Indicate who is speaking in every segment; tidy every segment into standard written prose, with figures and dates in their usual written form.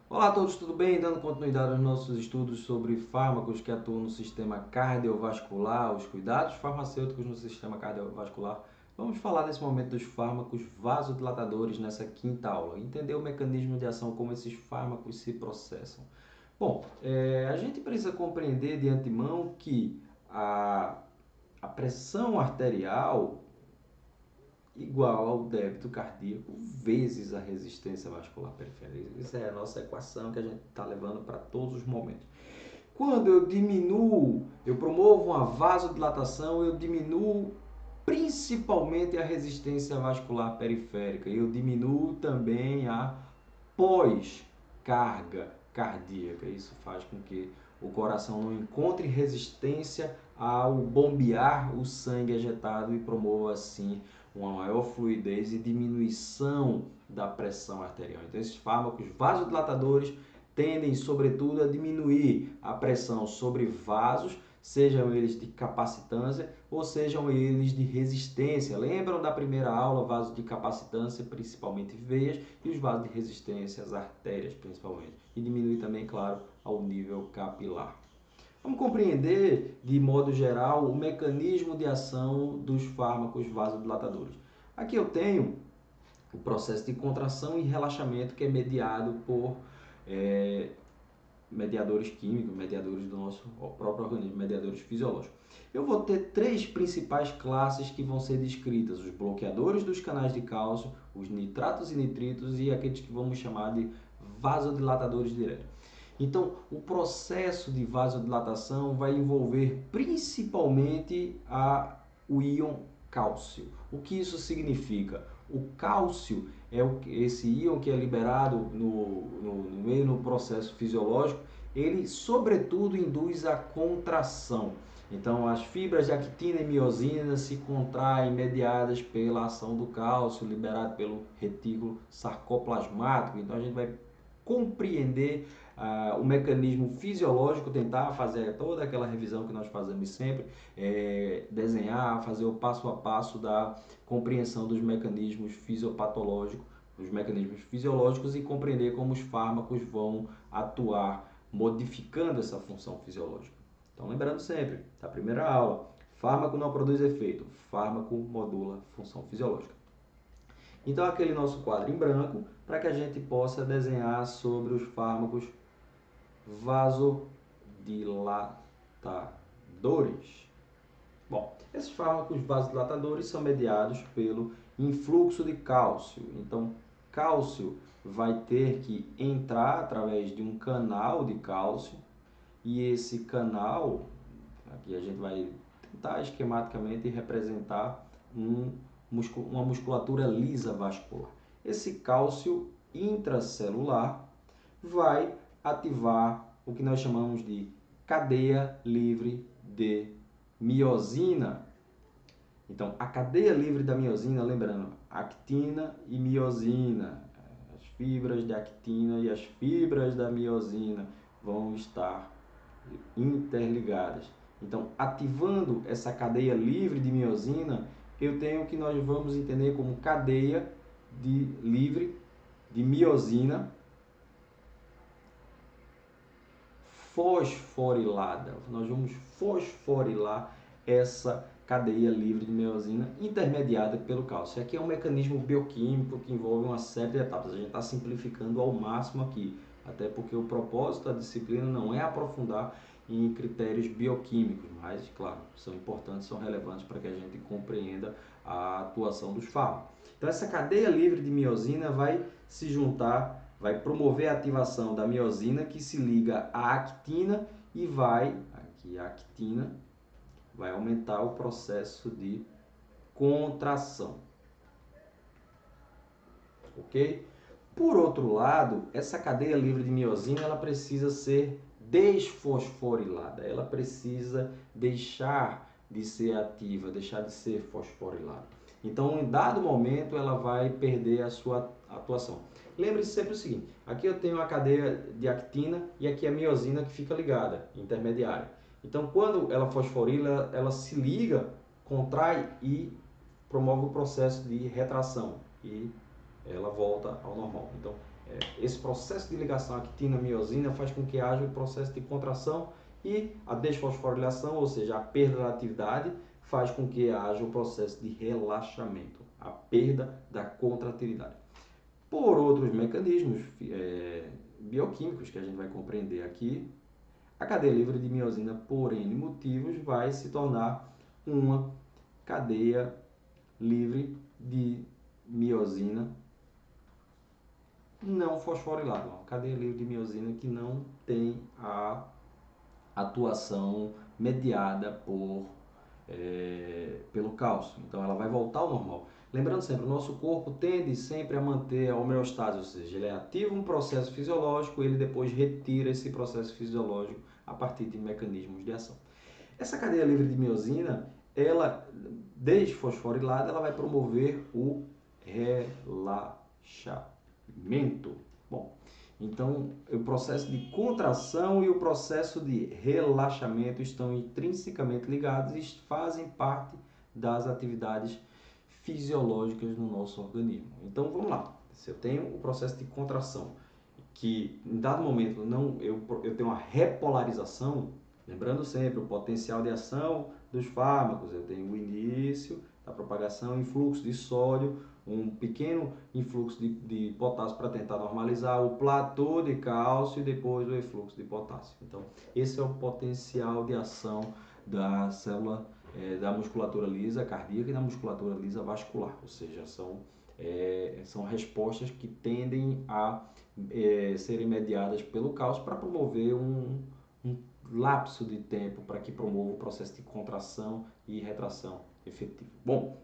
Speaker 1: Olá a todos, tudo bem? Dando continuidade aos nossos estudos sobre fármacos que atuam no sistema cardiovascular, os cuidados farmacêuticos no sistema cardiovascular. Vamos falar nesse momento dos fármacos vasodilatadores nessa quinta aula, entender o mecanismo de ação, como esses fármacos se processam. Bom, a gente precisa compreender de antemão que a pressão arterial igual ao débito cardíaco vezes a resistência vascular periférica. Essa é a nossa equação que a gente está levando para todos os momentos. Quando eu diminuo, eu promovo uma vasodilatação, eu diminuo principalmente a resistência vascular periférica. Eu diminuo também a pós-carga cardíaca. Isso faz com que o coração não encontre resistência ao bombear o sangue ejetado e promova assim uma maior fluidez e diminuição da pressão arterial. Então, esses fármacos vasodilatadores tendem, sobretudo, a diminuir a pressão sobre vasos, sejam eles de capacitância ou sejam eles de resistência. Lembram da primeira aula, vasos de capacitância, principalmente veias, e os vasos de resistência, as artérias, principalmente. E diminuir também, claro, ao nível capilar. Vamos compreender, de modo geral, o mecanismo de ação dos fármacos vasodilatadores. Aqui eu tenho o processo de contração e relaxamento que é mediado por mediadores químicos, mediadores do nosso próprio organismo, mediadores fisiológicos. Eu vou ter três principais classes que vão ser descritas: os bloqueadores dos canais de cálcio, os nitratos e nitritos e aqueles que vamos chamar de vasodilatadores diretos. Então, o processo de vasodilatação vai envolver principalmente o íon cálcio. O que isso significa? O cálcio é esse íon que é liberado no processo fisiológico, ele sobretudo induz a contração. Então, as fibras de actina e miosina se contraem mediadas pela ação do cálcio liberado pelo retículo sarcoplasmático. Então, a gente vai compreender o mecanismo fisiológico, tentar fazer toda aquela revisão que nós fazemos sempre, desenhar, fazer o passo a passo da compreensão dos mecanismos fisiopatológicos, dos mecanismos fisiológicos e compreender como os fármacos vão atuar modificando essa função fisiológica. Então, lembrando sempre, da primeira aula, fármaco não produz efeito, fármaco modula função fisiológica. Então, aquele nosso quadro em branco, para que a gente possa desenhar sobre os fármacos vasodilatadores. Bom, esses fármacos vasodilatadores são mediados pelo influxo de cálcio. Então, cálcio vai ter que entrar através de um canal de cálcio e esse canal, aqui a gente vai tentar esquematicamente representar uma musculatura lisa vascular. Esse cálcio intracelular vai ativar o que nós chamamos de cadeia livre de miosina. Então, a cadeia livre da miosina, lembrando, actina e miosina, as fibras de actina e as fibras da miosina vão estar interligadas. Então, ativando essa cadeia livre de miosina, eu tenho o que nós vamos entender como cadeia livre de miosina fosforilada. Nós vamos fosforilar essa cadeia livre de miosina intermediada pelo cálcio. Aqui é um mecanismo bioquímico que envolve uma série de etapas. A gente está simplificando ao máximo aqui, até porque o propósito da disciplina não é aprofundar em critérios bioquímicos, mas, claro, são importantes, são relevantes para que a gente compreenda a atuação dos fármacos. Então, essa cadeia livre de miosina vai se juntar, vai promover a ativação da miosina que se liga à actina e aqui a actina, vai aumentar o processo de contração. Ok? Por outro lado, essa cadeia livre de miosina, ela precisa ser desfosforilada, ela precisa deixar de ser ativa, deixar de ser fosforilada. Então, em dado momento, ela vai perder a sua atuação. Lembre-se sempre o seguinte, aqui eu tenho a cadeia de actina e aqui a miosina que fica ligada, intermediária. Então, quando ela fosforila, ela se liga, contrai e promove o processo de retração e ela volta ao normal. Então, esse processo de ligação actina-miosina faz com que haja o processo de contração e a desfosforilação, ou seja, a perda da atividade, faz com que haja o processo de relaxamento, a perda da contratilidade. Por outros mecanismos bioquímicos que a gente vai compreender aqui, a cadeia livre de miosina, por N motivos, vai se tornar uma cadeia livre de miosina não fosforilada, uma cadeia livre de miosina que não tem a atuação mediada pelo cálcio. Então ela vai voltar ao normal. Lembrando sempre, o nosso corpo tende sempre a manter a homeostase, ou seja, ele ativa um processo fisiológico, ele depois retira esse processo fisiológico a partir de mecanismos de ação. Essa cadeia livre de miosina, ela desfosforilada, ela vai promover o relaxamento. Bom, então o processo de contração e o processo de relaxamento estão intrinsecamente ligados e fazem parte das atividades fisiológicas no nosso organismo. Então vamos lá, se eu tenho o processo de contração, que em dado momento eu tenho uma repolarização, lembrando sempre o potencial de ação dos fármacos, eu tenho o início da propagação, influxo de sódio, um pequeno influxo de potássio para tentar normalizar, o platô de cálcio e depois o efluxo de potássio. Então, esse é o potencial de ação da célula da musculatura lisa cardíaca e da musculatura lisa vascular, ou seja, são respostas que tendem a serem mediadas pelo cálcio para promover um lapso de tempo para que promova o processo de contração e retração efetivo. Bom,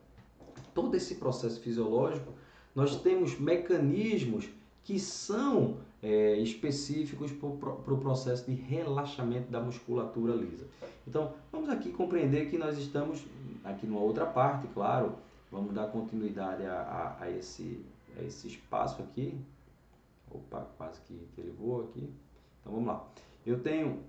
Speaker 1: todo esse processo fisiológico, nós temos mecanismos que são específicos para o processo de relaxamento da musculatura lisa. Então, vamos aqui compreender que nós estamos aqui numa outra parte, claro, vamos dar continuidade a esse espaço aqui. Opa, quase que ele voa aqui. Então, vamos lá. Eu tenho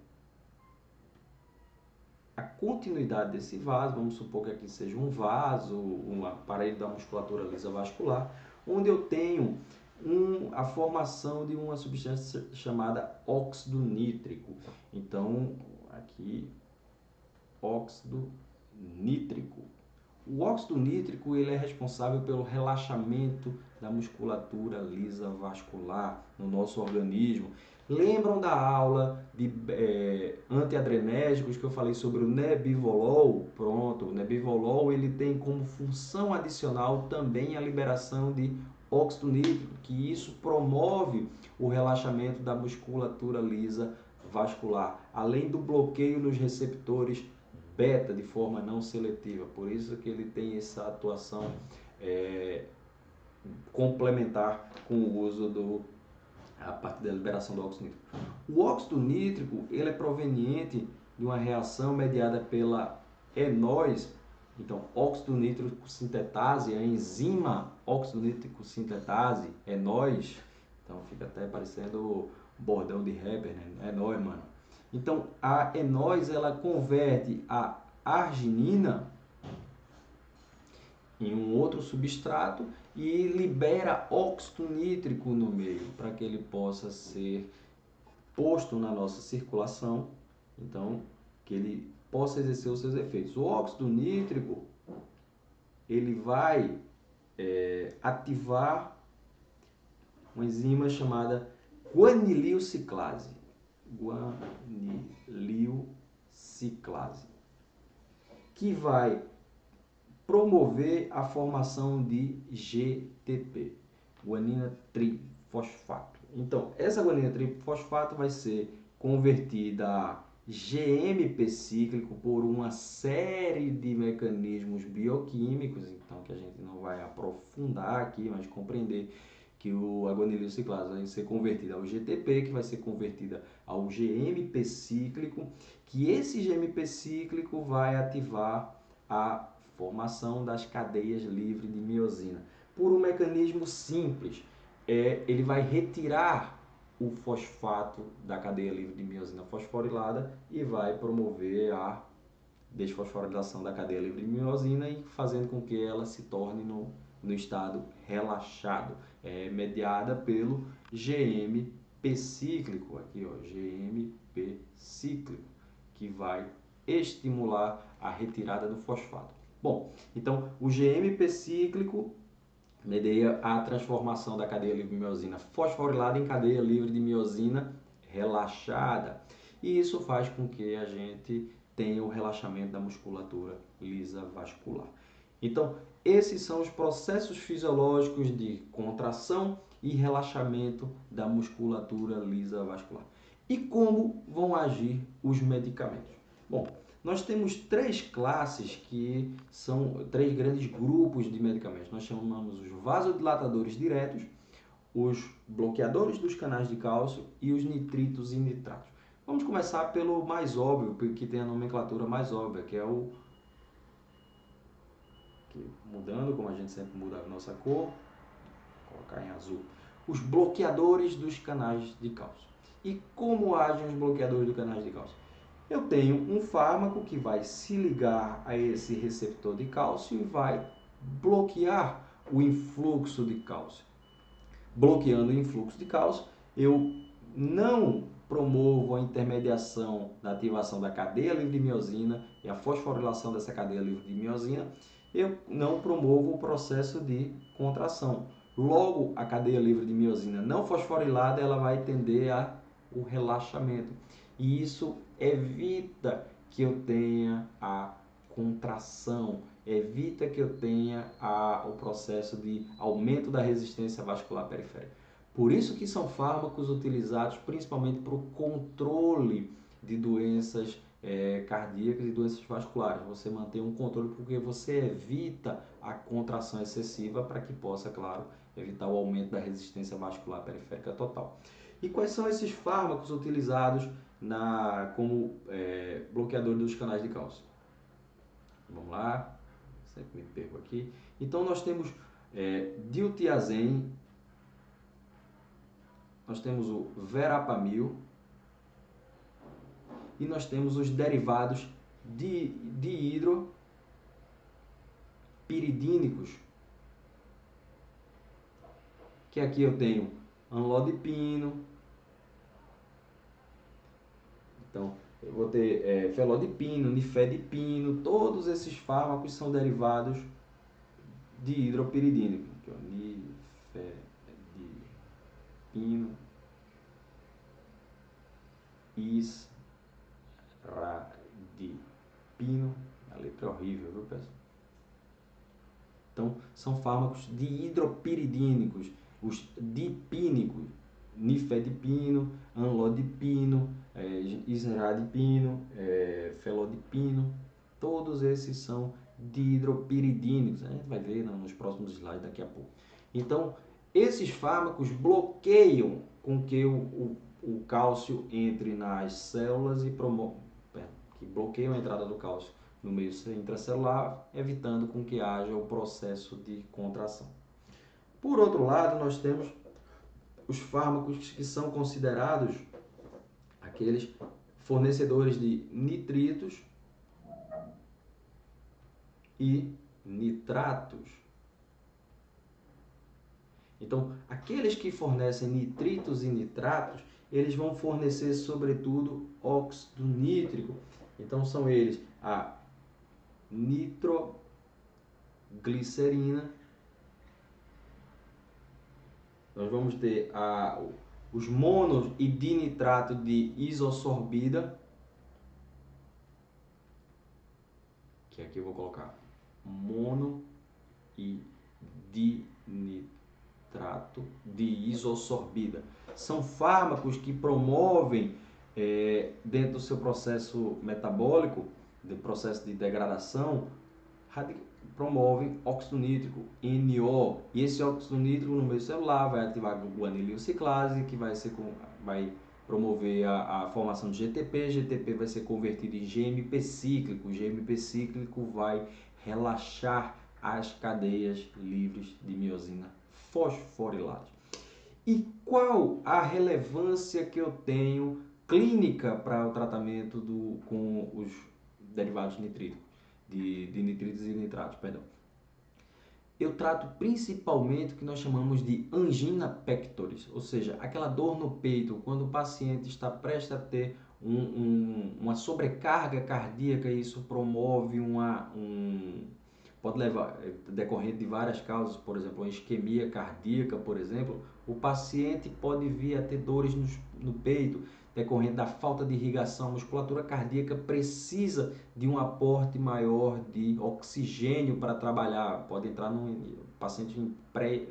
Speaker 1: a continuidade desse vaso, vamos supor que aqui seja um vaso, um aparelho da musculatura lisa vascular, onde eu tenho a formação de uma substância chamada óxido nítrico. Então, aqui, óxido nítrico. O óxido nítrico ele é responsável pelo relaxamento da musculatura lisa vascular no nosso organismo. Lembram da aula de antiadrenérgicos que eu falei sobre o nebivolol? Pronto, o nebivolol ele tem como função adicional também a liberação de óxido nítrico, que isso promove o relaxamento da musculatura lisa vascular, além do bloqueio nos receptores beta de forma não seletiva. Por isso que ele tem essa atuação complementar com o uso a partir da liberação do óxido nítrico. O óxido nítrico ele é proveniente de uma reação mediada pela enós. Então, óxido nítrico sintetase, a enzima óxido nítrico sintetase, enós. Então, fica até parecendo bordão de rapper, né? Enós, mano. Então, a enós ela converte a arginina em um outro substrato e libera óxido nítrico no meio para que ele possa ser posto na nossa circulação, então que ele possa exercer os seus efeitos. O óxido nítrico ele vai ativar uma enzima chamada guanililciclase. Guanililciclase, que vai promover a formação de GTP, guanina trifosfato. Então, essa guanina trifosfato vai ser convertida a GMP cíclico por uma série de mecanismos bioquímicos, então que a gente não vai aprofundar aqui, mas compreender que a guanililciclase vai ser convertida ao GTP, que vai ser convertida ao GMP cíclico, que esse GMP cíclico vai ativar a formação das cadeias livres de miosina. Por um mecanismo simples, ele vai retirar o fosfato da cadeia livre de miosina fosforilada e vai promover a desfosforilação da cadeia livre de miosina e fazendo com que ela se torne no estado relaxado. É mediada pelo GMP cíclico, aqui ó, GMP cíclico, que vai estimular a retirada do fosfato. Bom, então o GMP cíclico media a transformação da cadeia livre de miosina fosforilada em cadeia livre de miosina relaxada. E isso faz com que a gente tenha o relaxamento da musculatura lisa vascular. Então, esses são os processos fisiológicos de contração e relaxamento da musculatura lisa vascular. E como vão agir os medicamentos? Bom, nós temos três classes que são três grandes grupos de medicamentos. Nós chamamos os vasodilatadores diretos, os bloqueadores dos canais de cálcio e os nitritos e nitratos. Vamos começar pelo mais óbvio, que tem a nomenclatura mais óbvia, que é o... Aqui, mudando, como a gente sempre muda a nossa cor, vou colocar em azul. Os bloqueadores dos canais de cálcio. E como agem os bloqueadores dos canais de cálcio? Eu tenho um fármaco que vai se ligar a esse receptor de cálcio e vai bloquear o influxo de cálcio. Bloqueando o influxo de cálcio, eu não promovo a intermediação da ativação da cadeia livre de miosina e a fosforilação dessa cadeia livre de miosina, eu não promovo o processo de contração. Logo, a cadeia livre de miosina não fosforilada, ela vai tender ao relaxamento. E isso evita que eu tenha a contração, evita que eu tenha o processo de aumento da resistência vascular periférica. Por isso que são fármacos utilizados principalmente para o controle de doenças cardíacas e doenças vasculares. Você mantém um controle porque você evita a contração excessiva para que possa, claro, evitar o aumento da resistência vascular periférica total. E quais são esses fármacos utilizados como bloqueador dos canais de cálcio? Vamos lá, sempre me perco aqui. Então nós temos diltiazem, nós temos o verapamil e nós temos os derivados dihidropiridínicos, que aqui eu tenho anlodipino. Então, eu vou ter felodipino, nifedipino, todos esses fármacos são derivados de hidropiridínico. Aqui, ó, nifedipino, isradipino, a letra é horrível, viu, pessoal? Então, são fármacos dihidropiridínicos, os dipínicos, nifedipino, anlodipino, isradipino, felodipino, todos esses são dihidropiridínicos. A gente vai ver nos próximos slides daqui a pouco. Então, esses fármacos bloqueiam com que o cálcio entre nas células e que bloqueiam a entrada do cálcio no meio intracelular, evitando com que haja o processo de contração. Por outro lado, nós temos os fármacos que são considerados aqueles fornecedores de nitritos e nitratos. Então, aqueles que fornecem nitritos e nitratos, eles vão fornecer, sobretudo, óxido nítrico. Então, são eles a nitroglicerina. Nós vamos ter os monos e dinitrato de isosorbida, que aqui eu vou colocar mono e dinitrato de isosorbida. São fármacos que promovem, dentro do seu processo metabólico, do processo de degradação, promove óxido nítrico, NO, e esse óxido nítrico no meio celular vai ativar a guanilociclase, que vai promover a formação de GTP, GTP vai ser convertido em GMP cíclico, GMP cíclico vai relaxar as cadeias livres de miosina fosforiladas. E qual a relevância que eu tenho clínica para o tratamento com os derivados nitríticos? De nitritos e nitratos, perdão. eu trato principalmente o que nós chamamos de angina pectoris, ou seja, aquela dor no peito, quando o paciente está prestes a ter uma sobrecarga cardíaca, e isso promove pode levar, decorrente de várias causas, por exemplo, uma isquemia cardíaca, por exemplo, o paciente pode vir a ter dores no peito, decorrente da falta de irrigação. A musculatura cardíaca precisa de um aporte maior de oxigênio para trabalhar, pode entrar num paciente em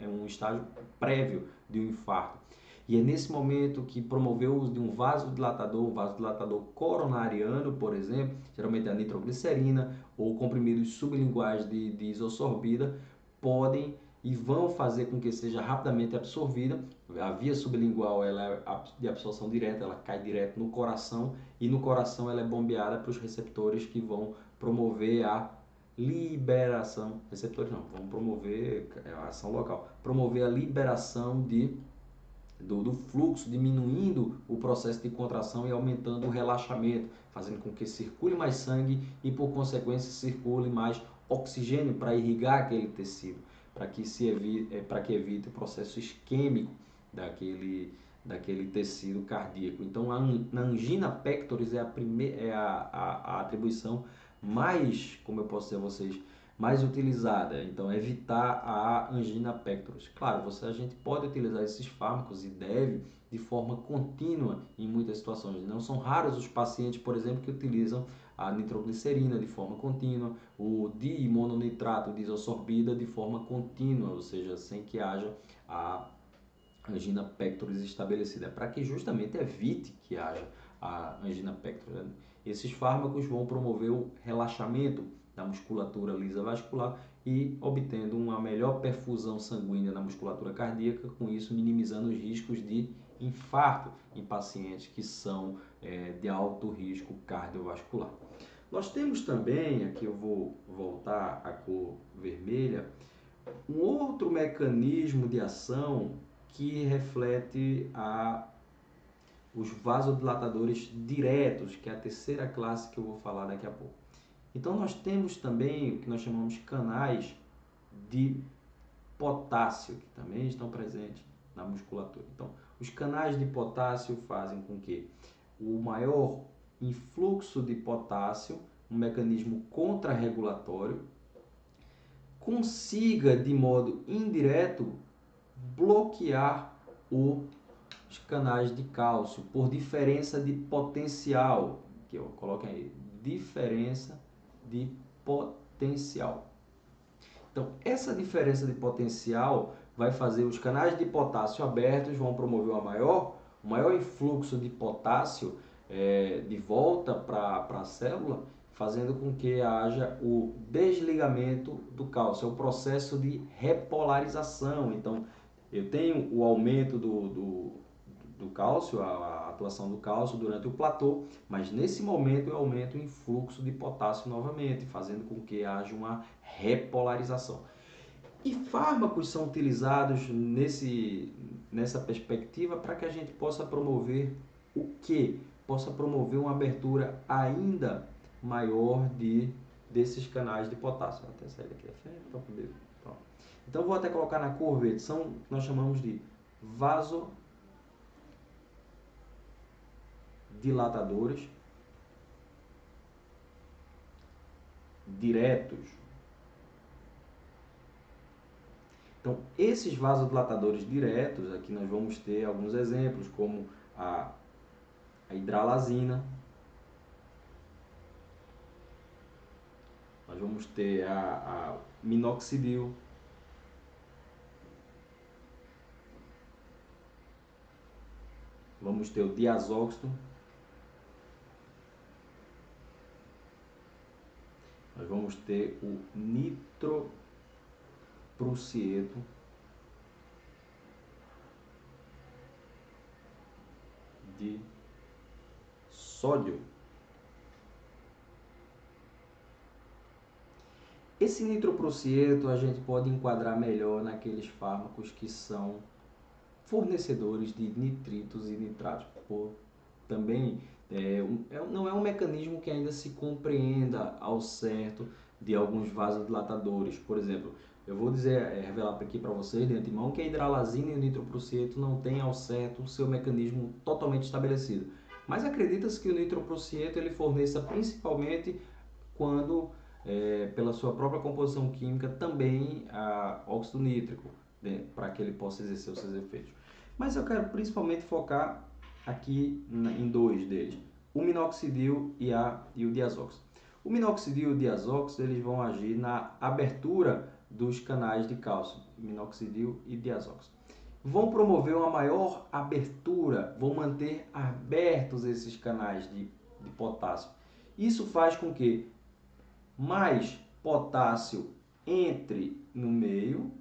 Speaker 1: um estágio prévio de um infarto. E é nesse momento que promover o uso de um vasodilatador coronariano, por exemplo, geralmente a nitroglicerina ou comprimidos sublinguais de isosorbida, podem e vão fazer com que seja rapidamente absorvida. A via sublingual ela é de absorção direta, ela cai direto no coração, e no coração ela é bombeada para os receptores que vão promover a liberação, receptores não, vão promover a ação local, promover a liberação do fluxo, diminuindo o processo de contração e aumentando o relaxamento, fazendo com que circule mais sangue e, por consequência, circule mais oxigênio para irrigar aquele tecido, para que evite o processo isquêmico daquele tecido cardíaco. Então, na angina pectoris a atribuição mais, como eu posso dizer a vocês, mais utilizada. Então, evitar a angina pectoris. Claro, a gente pode utilizar esses fármacos e deve de forma contínua em muitas situações. Não são raros os pacientes, por exemplo, que utilizam a nitroglicerina de forma contínua, o dimononitrato de isosorbida de forma contínua, ou seja, sem que haja a angina pectoris estabelecida, para que justamente evite que haja a angina pectoris. Esses fármacos vão promover o relaxamento da musculatura lisa vascular e obtendo uma melhor perfusão sanguínea na musculatura cardíaca, com isso minimizando os riscos de infarto em pacientes que são de alto risco cardiovascular. Nós temos também, aqui eu vou voltar à cor vermelha, um outro mecanismo de ação que reflete os vasodilatadores diretos, que é a terceira classe que eu vou falar daqui a pouco. Então, nós temos também o que nós chamamos canais de potássio, que também estão presentes na musculatura. Então, os canais de potássio fazem com que o maior influxo de potássio, um mecanismo contrarregulatório, consiga, de modo indireto, bloquear os canais de cálcio por diferença de potencial, que eu coloco aí, diferença de potencial. Então, essa diferença de potencial vai fazer os canais de potássio abertos, vão promover o maior influxo de potássio de volta para a célula, fazendo com que haja o desligamento do cálcio, é o processo de repolarização. Então, eu tenho o aumento do cálcio, a atuação do cálcio durante o platô, mas nesse momento eu aumento o influxo de potássio novamente, fazendo com que haja uma repolarização. E fármacos são utilizados nessa perspectiva para que a gente possa promover o quê? Possa promover uma abertura ainda maior desses canais de potássio. Vou até sair daqui da frente para poder... Pronto. Então, vou até colocar na cor verde, são o que nós chamamos de vasodilatadores diretos. Então, esses vasodilatadores diretos, aqui nós vamos ter alguns exemplos, como a hidralazina, nós vamos ter a minoxidil, vamos ter o diazóxito, nós vamos ter o nitroprussieto, de sódio. Esse nitroprussieto a gente pode enquadrar melhor naqueles fármacos que são fornecedores de nitritos e nitratos. Também não é um mecanismo que ainda se compreenda ao certo de alguns vasodilatadores. Por exemplo, Eu vou revelar aqui para vocês de antemão que a hidralazina e o nitroprusiato não têm ao certo o seu mecanismo totalmente estabelecido. Mas acredita-se que o nitroprusiato ele forneça principalmente quando, pela sua própria composição química, também óxido nítrico, né, para que ele possa exercer os seus efeitos. Mas eu quero principalmente focar aqui em dois deles, o minoxidil e o diazóxido. O minoxidil e o diazóxido eles vão agir na abertura dos canais de cálcio, minoxidil e diazóxido. Vão promover uma maior abertura, vão manter abertos esses canais de potássio. Isso faz com que mais potássio entre no meio,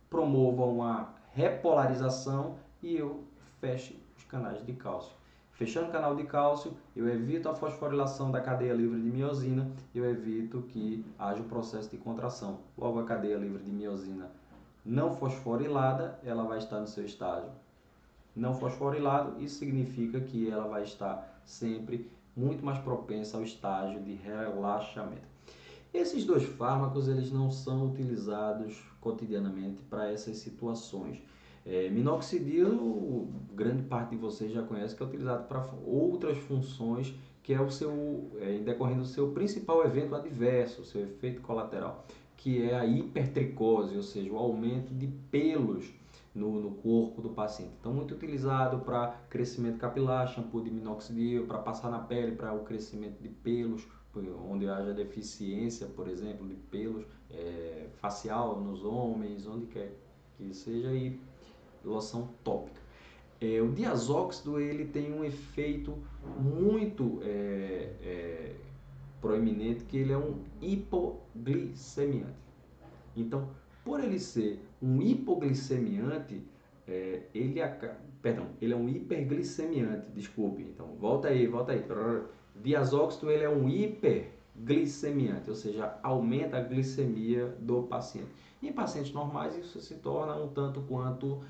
Speaker 1: promova uma repolarização e eu feche os canais de cálcio. Fechando o canal de cálcio, eu evito a fosforilação da cadeia livre de miosina, eu evito que haja o processo de contração. Logo, a cadeia livre de miosina não fosforilada, ela vai estar no seu estágio não fosforilado, isso significa que ela vai estar sempre muito mais propensa ao estágio de relaxamento. Esses dois fármacos eles não são utilizados cotidianamente para essas situações. Minoxidil, grande parte de vocês já conhece que é utilizado para outras funções, que é o seu, decorrendo do seu principal evento adverso, o seu efeito colateral, que é a hipertricose, ou seja, o aumento de pelos no corpo do paciente. Então, muito utilizado para crescimento capilar, shampoo de minoxidil, para passar na pele para o crescimento de pelos, onde haja deficiência, por exemplo, de pelos facial nos homens, onde quer que seja, e loção tópica. O diazóxido ele tem um efeito muito proeminente, que ele é um hipoglicemiante. Então, por ele ser um hipoglicemiante, ele é um hiperglicemiante, desculpe. Então, volta aí. Diazóxido ele é um hiperglicemiante, ou seja, aumenta a glicemia do paciente. Em pacientes normais, isso se torna um tanto quanto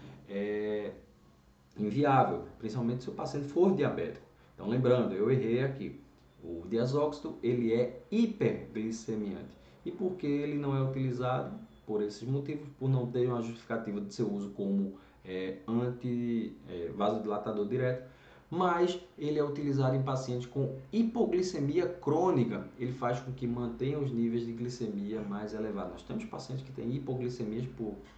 Speaker 1: inviável, principalmente se o paciente for diabético. Então, lembrando, eu errei aqui. O diazóxido ele é hiperglicemiante. E por que ele não é utilizado? Por esses motivos, por não ter uma justificativa de seu uso como vasodilatador direto, mas ele é utilizado em pacientes com hipoglicemia crônica. Ele faz com que mantenha os níveis de glicemia mais elevados. Nós temos pacientes que têm hipoglicemias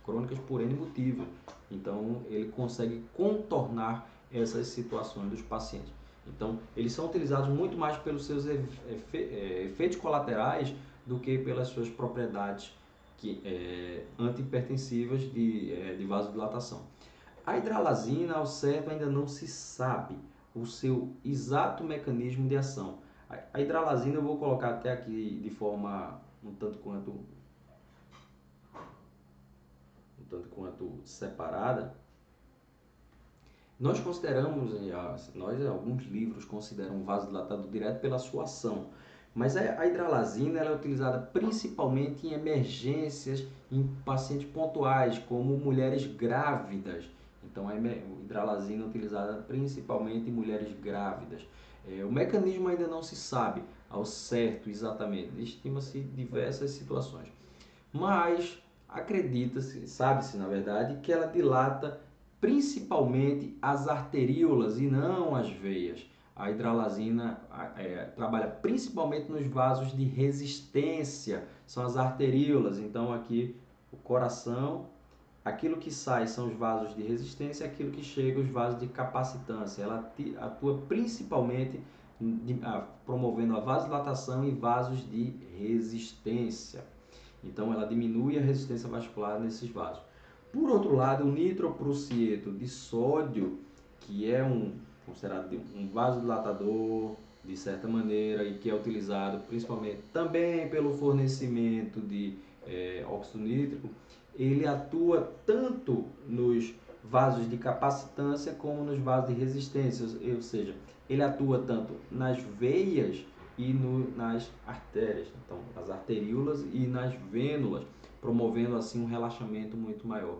Speaker 1: crônicas por N motivos. Então, ele consegue contornar essas situações dos pacientes. Então, eles são utilizados muito mais pelos seus efeitos colaterais do que pelas suas propriedades antihipertensivas de vasodilatação. A hidralazina, ao certo, ainda não se sabe o seu exato mecanismo de ação. A hidralazina eu vou colocar até aqui de forma um tanto quanto separada. Nós consideramos, alguns livros consideram o vasodilatador direto pela sua ação, mas a hidralazina ela é utilizada principalmente em emergências, em pacientes pontuais, como mulheres grávidas. Então, a hidralazina é utilizada principalmente em mulheres grávidas. O mecanismo ainda não se sabe ao certo exatamente, estima-se diversas situações, mas acredita-se, sabe-se na verdade, que ela dilata principalmente as arteríolas e não as veias. A hidralazina trabalha principalmente nos vasos de resistência, são as arteríolas. Então aqui o coração, aquilo que sai são os vasos de resistência, aquilo que chega os vasos de capacitância. Ela atua principalmente promovendo a vasodilatação e vasos de resistência. Então ela diminui a resistência vascular nesses vasos. Por outro lado, o nitroprusiato de sódio, que é considerado um vasodilatador de certa maneira e que é utilizado principalmente também pelo fornecimento de óxido nítrico, ele atua tanto nos vasos de capacitância como nos vasos de resistência, ou seja, ele atua tanto nas veias e nas artérias, então nas arteríolas e nas vênulas, promovendo assim um relaxamento muito maior.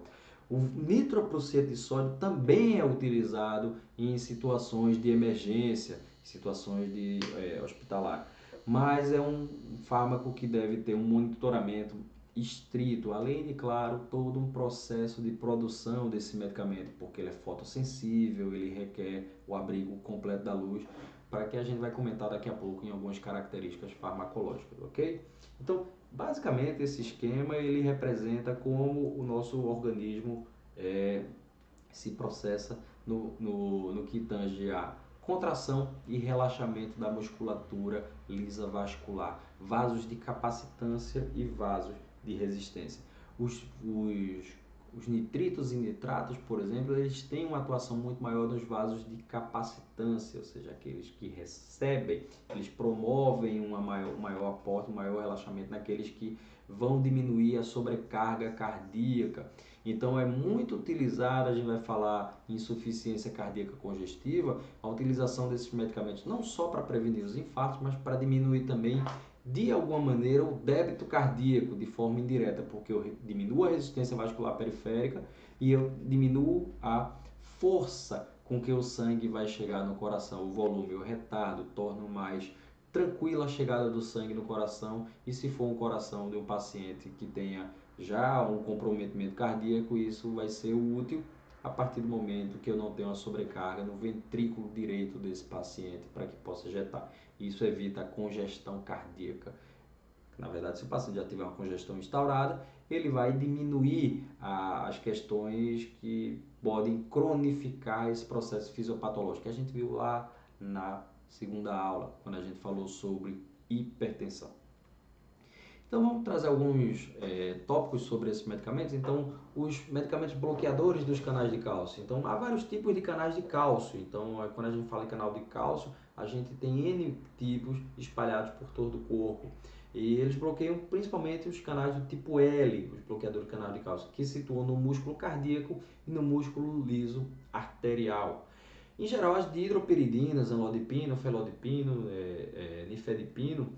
Speaker 1: O nitroprusiato de sódio também é utilizado em situações de emergência, situações de hospitalar, mas é um fármaco que deve ter um monitoramento estrito, além de, claro, todo um processo de produção desse medicamento, porque ele é fotossensível, ele requer o abrigo completo da luz, para que a gente vai comentar daqui a pouco em algumas características farmacológicas, ok? Então, basicamente, esse esquema ele representa como o nosso organismo se processa no que tange a contração e relaxamento da musculatura lisa vascular, vasos de capacitância e vasos de resistência. Os nitritos e nitratos, por exemplo, eles têm uma atuação muito maior nos vasos de capacitância, ou seja, aqueles que recebem, eles promovem um maior aporte, um maior relaxamento naqueles que vão diminuir a sobrecarga cardíaca. Então é muito utilizada, a gente vai falar em insuficiência cardíaca congestiva, a utilização desses medicamentos não só para prevenir os infartos, mas para diminuir também de alguma maneira o débito cardíaco de forma indireta, porque eu diminuo a resistência vascular periférica e eu diminuo a força com que o sangue vai chegar no coração, o volume, eu retardo, torno mais tranquila a chegada do sangue no coração, e se for um coração de um paciente que tenha já um comprometimento cardíaco, isso vai ser útil a partir do momento que eu não tenho uma sobrecarga no ventrículo direito desse paciente para que possa ejetar. Isso evita a congestão cardíaca. Na verdade, se o paciente já tiver uma congestão instaurada, ele vai diminuir as questões que podem cronificar esse processo fisiopatológico que a gente viu lá na segunda aula, quando a gente falou sobre hipertensão. Então vamos trazer alguns tópicos sobre esses medicamentos. Então, os medicamentos bloqueadores dos canais de cálcio. Então, há vários tipos de canais de cálcio. Então, quando a gente fala em canal de cálcio, a gente tem N tipos espalhados por todo o corpo. E eles bloqueiam principalmente os canais do tipo L, os bloqueadores do canal de cálcio, que se situam no músculo cardíaco e no músculo liso arterial. Em geral, as dihidropiridinas, amlodipino, felodipino, nifedipino,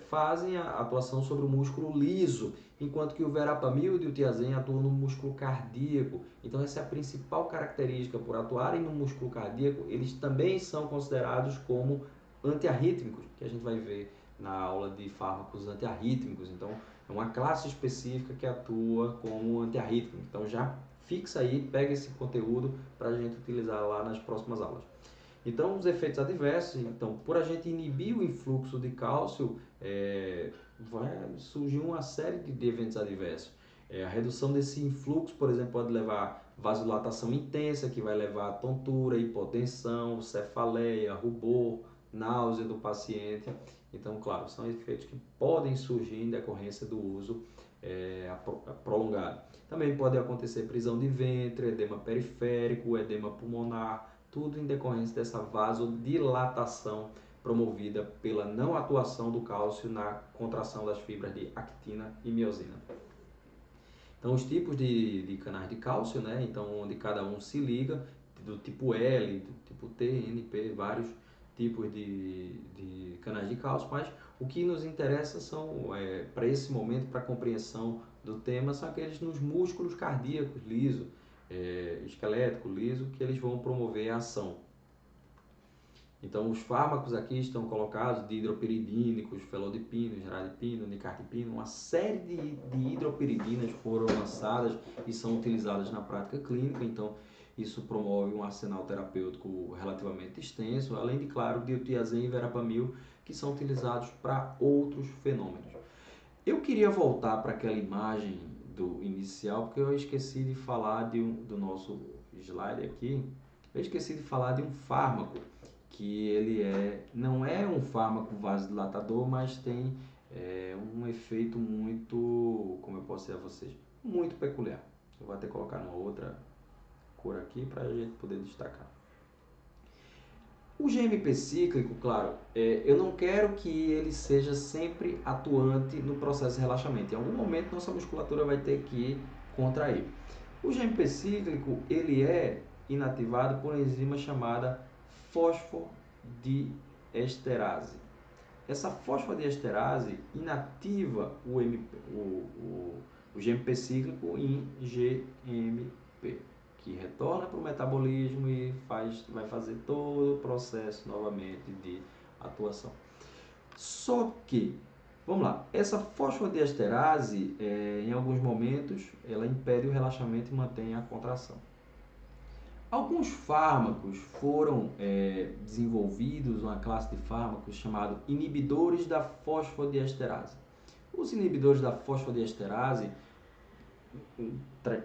Speaker 1: fazem a atuação sobre o músculo liso, enquanto que o verapamil e o tiazem atuam no músculo cardíaco. Então essa é a principal característica. Por atuarem no músculo cardíaco, eles também são considerados como antiarrítmicos, que a gente vai ver na aula de fármacos antiarrítmicos. Então é uma classe específica que atua como antiarrítmico. Então já fixa aí, pega esse conteúdo para a gente utilizar lá nas próximas aulas. Então, os efeitos adversos, então, por a gente inibir o influxo de cálcio, vai surgir uma série de eventos adversos. A redução desse influxo, por exemplo, pode levar a vasodilatação intensa, que vai levar a tontura, hipotensão, cefaleia, rubor, náusea do paciente. Então, claro, são efeitos que podem surgir em decorrência do uso prolongado. Também pode acontecer prisão de ventre, edema periférico, edema pulmonar, tudo em decorrência dessa vasodilatação promovida pela não atuação do cálcio na contração das fibras de actina e miosina. Então, os tipos de canais de cálcio, né? Então, onde cada um se liga, do tipo L, do tipo T, N, P, vários tipos de canais de cálcio, mas o que nos interessa são, para esse momento, para a compreensão do tema, são aqueles nos músculos cardíacos lisos, esquelético liso, que eles vão promover a ação. Então, os fármacos aqui estão colocados de hidropiridínicos, felodipino, geradipino, nicardipino, uma série de hidropiridinas foram lançadas e são utilizadas na prática clínica. Então, isso promove um arsenal terapêutico relativamente extenso, além de, claro, diotiazem e verapamil, que são utilizados para outros fenômenos. Eu queria voltar para aquela imagem do inicial, porque eu esqueci de falar do nosso slide aqui, eu esqueci de falar de um fármaco, que ele não é um fármaco vasodilatador, mas tem um efeito muito, como eu posso dizer a vocês, muito peculiar. Eu vou até colocar uma outra cor aqui para a gente poder destacar. O GMP cíclico, claro, eu não quero que ele seja sempre atuante no processo de relaxamento. Em algum momento nossa musculatura vai ter que contrair. O GMP cíclico, ele é inativado por uma enzima chamada fosfodiesterase. Essa fosfodiesterase inativa o GMP cíclico em GMP, que retorna para o metabolismo e vai fazer todo o processo novamente de atuação. Só que Vamos lá. Essa fosfodiesterase, em alguns momentos, ela impede o relaxamento e mantém a contração. Alguns fármacos foram desenvolvidos, uma classe de fármacos chamado inibidores da fosfodiesterase. Os inibidores da fosfodiesterase,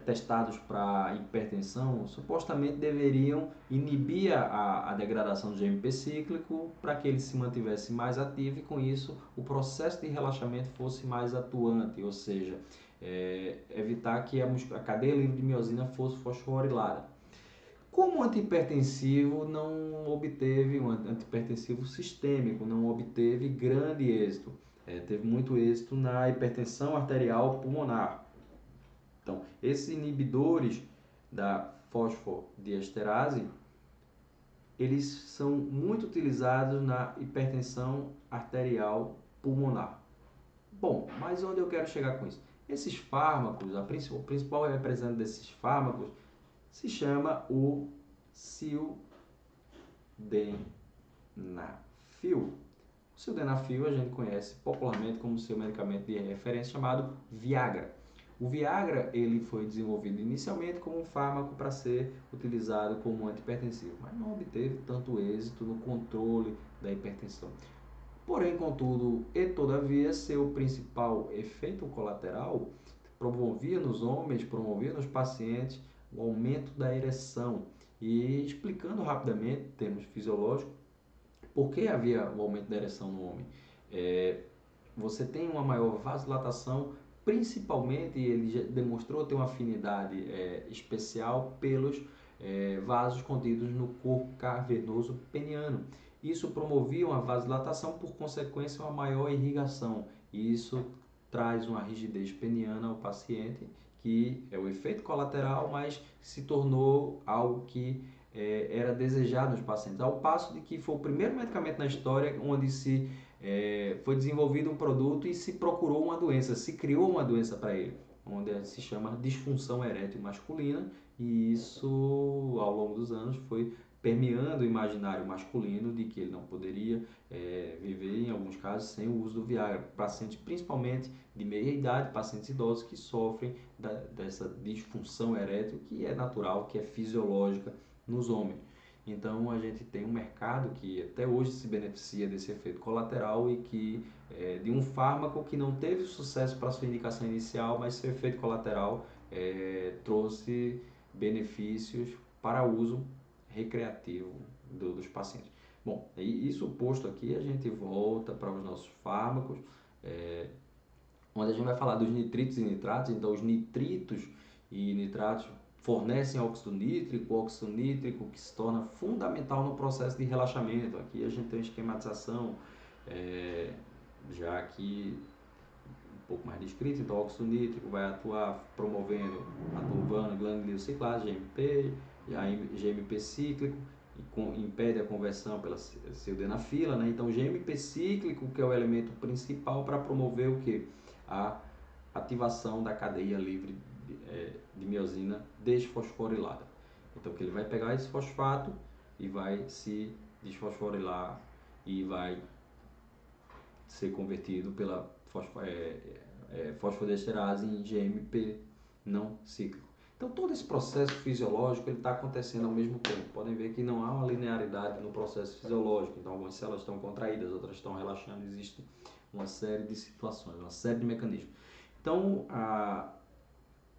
Speaker 1: testados para hipertensão, supostamente deveriam inibir a degradação do GMP cíclico para que ele se mantivesse mais ativo e, com isso, o processo de relaxamento fosse mais atuante, ou seja, evitar que a cadeia livre de miosina fosse fosforilada. Como antihipertensivo, não obteve, um antihipertensivo sistêmico, não obteve grande êxito. Teve muito êxito na hipertensão arterial pulmonar. Então, esses inibidores da fosfodiesterase, eles são muito utilizados na hipertensão arterial pulmonar. Bom, mas onde eu quero chegar com isso? Esses fármacos, o principal representante desses fármacos se chama o sildenafil. O sildenafil a gente conhece popularmente como seu medicamento de referência chamado Viagra. O Viagra ele foi desenvolvido inicialmente como um fármaco para ser utilizado como antihipertensivo, mas não obteve tanto êxito no controle da hipertensão. Porém, contudo e todavia, seu principal efeito colateral promovia nos homens, promovia nos pacientes o aumento da ereção. E explicando rapidamente, em termos fisiológicos, por que havia o aumento da ereção no homem? Você tem uma maior vasodilatação, principalmente ele já demonstrou ter uma afinidade especial pelos vasos contidos no corpo cavernoso peniano. Isso promovia uma vasodilatação, por consequência, uma maior irrigação. E isso traz uma rigidez peniana ao paciente, que é o efeito colateral, mas se tornou algo que era desejado nos pacientes. Ao passo de que foi o primeiro medicamento na história onde foi desenvolvido um produto e se procurou uma doença, se criou uma doença para ele, onde se chama disfunção erétil masculina, e isso ao longo dos anos foi permeando o imaginário masculino de que ele não poderia viver, em alguns casos, sem o uso do Viagra. Pacientes, principalmente de meia idade, pacientes idosos que sofrem dessa disfunção erétil, que é natural, que é fisiológica nos homens. Então a gente tem um mercado que até hoje se beneficia desse efeito colateral e que de um fármaco que não teve sucesso para sua indicação inicial, mas seu efeito colateral trouxe benefícios para uso recreativo dos pacientes. Bom, isso posto aqui, a gente volta para os nossos fármacos, onde a gente vai falar dos nitritos e nitratos. Então, os nitritos e nitratos fornecem óxido nítrico que se torna fundamental no processo de relaxamento. Aqui a gente tem uma esquematização, já que um pouco mais descrito. Então, o óxido nítrico vai atuar promovendo, ativando glândula gliociclase, GMP, GMP cíclico, e impede a conversão pela sildenafila, né? Então, GMP cíclico, que é o elemento principal para promover o que? A ativação da cadeia livre de miosina desfosforilada. Então, que ele vai pegar esse fosfato e vai se desfosforilar e vai ser convertido pela fosfodiesterase em GMP não cíclico. Então, todo esse processo fisiológico está acontecendo ao mesmo tempo. Podem ver que não há uma linearidade no processo fisiológico. Então, algumas células estão contraídas, outras estão relaxando. Existe uma série de situações, uma série de mecanismos. Então,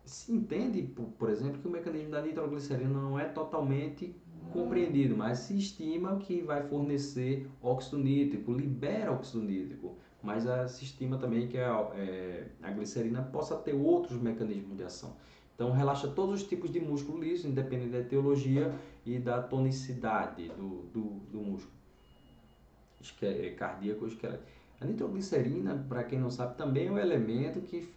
Speaker 1: se entende, por exemplo, que o mecanismo da nitroglicerina não é totalmente compreendido, mas se estima que vai fornecer óxido nítrico, libera óxido nítrico, mas se estima também que a glicerina possa ter outros mecanismos de ação. Então, relaxa todos os tipos de músculo liso, independente da etiologia e da tonicidade do músculo cardíaco ou esquelético. A nitroglicerina, para quem não sabe, também é um elemento que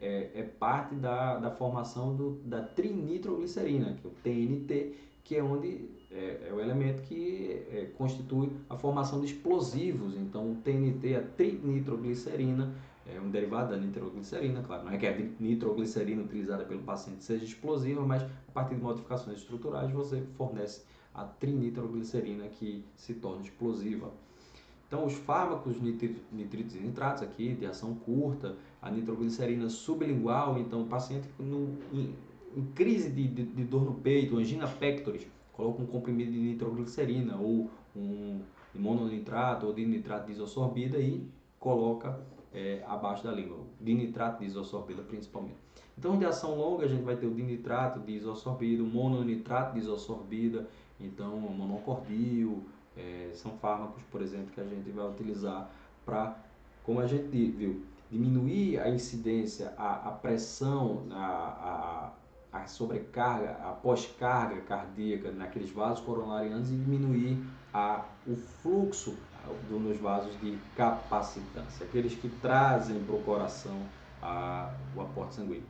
Speaker 1: é parte da formação da trinitroglicerina, que é o TNT, que é onde é o elemento que constitui a formação de explosivos. Então, o TNT, a trinitroglicerina, é um derivado da nitroglicerina, claro, não é que a nitroglicerina utilizada pelo paciente seja explosiva, mas a partir de modificações estruturais você fornece a trinitroglicerina que se torna explosiva. Então, os fármacos nitritos e nitratos aqui, de ação curta, a nitroglicerina sublingual, então o paciente em crise de dor no peito, angina pectoris, coloca um comprimido de nitroglicerina ou um mononitrato ou dinitrato de isosorbida e coloca abaixo da língua, dinitrato de isosorbida principalmente. Então, de ação longa, a gente vai ter o dinitrato de isosorbida, o mononitrato de isosorbida, então o monocordil, são fármacos, por exemplo, que a gente vai utilizar para, como a gente viu, diminuir a incidência, a pressão, a sobrecarga, a pós-carga cardíaca naqueles vasos coronarianos e diminuir o fluxo nos vasos de capacitância, aqueles que trazem para o coração o aporte sanguíneo.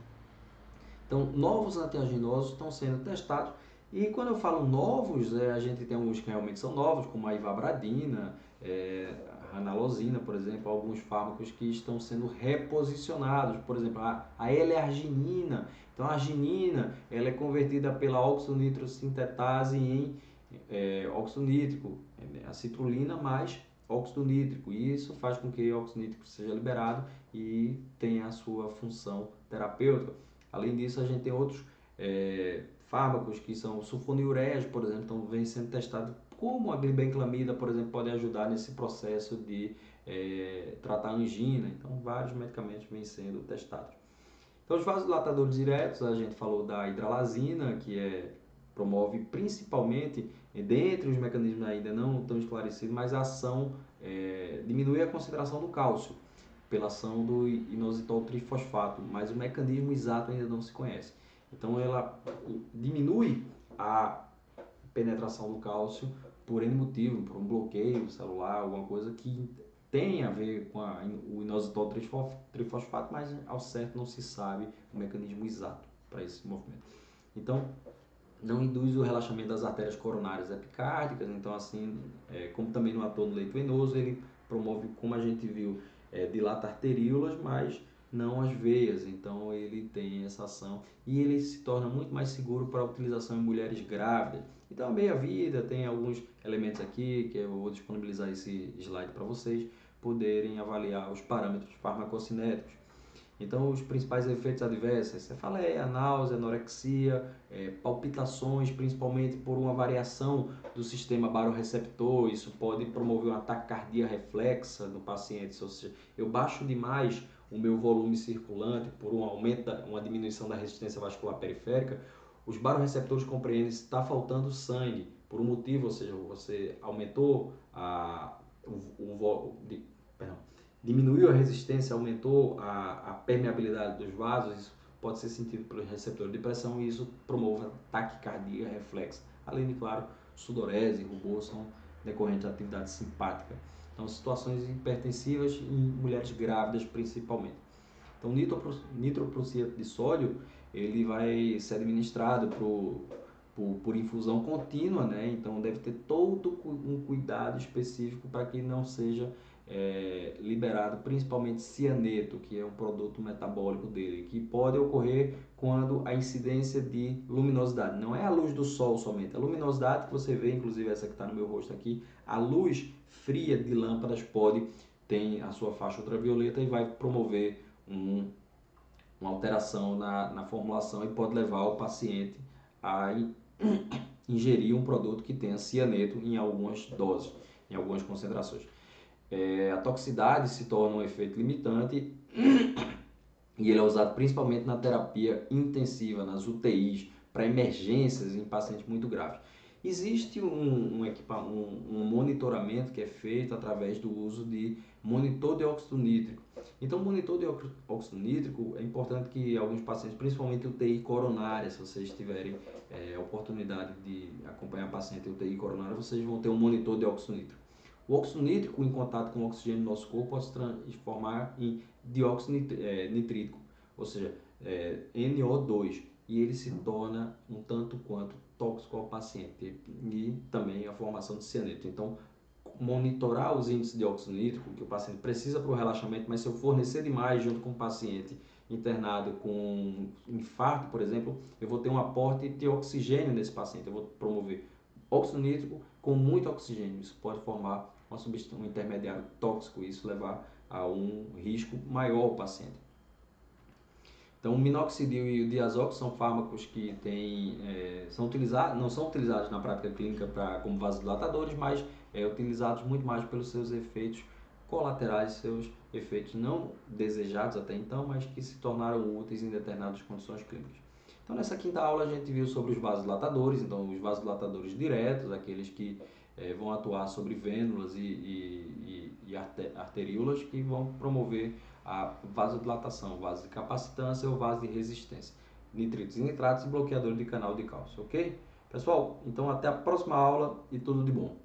Speaker 1: Então, novos antianginosos estão sendo testados. E quando eu falo novos, a gente tem alguns que realmente são novos, como a ivabradina, a ranalosina, por exemplo, alguns fármacos que estão sendo reposicionados. Por exemplo, a L-arginina. Então, a arginina ela é convertida pela oxonitrosintetase em óxido nítrico, a citrulina mais óxido nítrico. E isso faz com que o óxido nítrico seja liberado e tenha a sua função terapêutica. Além disso, a gente tem outros fármacos que são o sulfonilureas, por exemplo, então vem sendo testado como a glibenclamida, por exemplo, pode ajudar nesse processo de tratar a angina. Então, vários medicamentos vêm sendo testados. Então, os vasodilatadores diretos, a gente falou da hidralazina, que promove principalmente, dentre os mecanismos ainda não tão esclarecidos, mas a ação, diminui a concentração do cálcio pela ação do inositol trifosfato, mas o mecanismo exato ainda não se conhece. Então, ela diminui a penetração do cálcio por N motivo, por um bloqueio celular, alguma coisa que tem a ver com o inositol trifosfato, mas ao certo não se sabe o mecanismo exato para esse movimento. Então, não induz o relaxamento das artérias coronárias epicárdicas, então assim, como também não atua no leito venoso, ele promove, como a gente viu, dilata arteríolas, mas não as veias, então ele tem essa ação e ele se torna muito mais seguro para a utilização em mulheres grávidas. Então, a meia-vida tem alguns elementos aqui que eu vou disponibilizar esse slide para vocês poderem avaliar os parâmetros farmacocinéticos. Então, os principais efeitos adversos, cefaleia, náusea, anorexia, palpitações, principalmente por uma variação do sistema barorreceptor. Isso pode promover uma taquicardia reflexa no paciente, ou seja, eu baixo demais o meu volume circulante por um aumento, uma diminuição da resistência vascular periférica. Os barorreceptores compreendem se está faltando sangue por um motivo, ou seja, você aumentou diminuiu a resistência, aumentou a permeabilidade dos vasos, isso pode ser sentido pelo receptor de pressão e isso promove a taquicardia reflexa. Além de, claro, sudorese e rubor são decorrentes da atividade simpática. Então, situações hipertensivas em mulheres grávidas principalmente. Então, nitroprusiato de sódio, ele vai ser administrado por infusão contínua, né? Então deve ter todo um cuidado específico para que não seja liberado principalmente cianeto, que é um produto metabólico dele, que pode ocorrer quando a incidência de luminosidade, não é a luz do sol somente, a luminosidade que você vê, inclusive essa que está no meu rosto aqui, a luz fria de lâmpadas tem a sua faixa ultravioleta e vai promover uma alteração na formulação e pode levar o paciente a ingerir um produto que tenha cianeto em algumas doses, em algumas concentrações. A toxicidade se torna um efeito limitante e ele é usado principalmente na terapia intensiva, nas UTIs, para emergências em pacientes muito graves. Existe um monitoramento que é feito através do uso de monitor de óxido nítrico. Então, o monitor de óxido nítrico é importante que alguns pacientes, principalmente UTI coronária, se vocês tiverem a oportunidade de acompanhar paciente em UTI coronária, vocês vão ter um monitor de óxido nítrico. O óxido nítrico, em contato com o oxigênio do nosso corpo, pode se transformar em dióxido nitrítico, ou seja, NO2, e ele se torna um tanto quanto tóxico ao paciente e também a formação de cianeto. Então, monitorar os índices de óxido nítrico que o paciente precisa para o relaxamento, mas se eu fornecer demais junto com o paciente internado com infarto, por exemplo, eu vou ter um aporte de oxigênio nesse paciente, eu vou promover óxido nítrico com muito oxigênio, isso pode formar um intermediário tóxico, isso levar a um risco maior ao paciente. Então, o minoxidil e o diazox são fármacos que não são utilizados na prática clínica como vasodilatadores, mas utilizados muito mais pelos seus efeitos colaterais, seus efeitos não desejados até então, mas que se tornaram úteis em determinadas condições clínicas. Então, nessa quinta aula a gente viu sobre os vasodilatadores, então os vasodilatadores diretos, aqueles que vão atuar sobre vênulas e arteríolas, que vão promover a vasodilatação, vasodicapacitância ou vasoresistência, nitritos e nitratos e bloqueador de canal de cálcio, ok? Pessoal, então até a próxima aula e tudo de bom.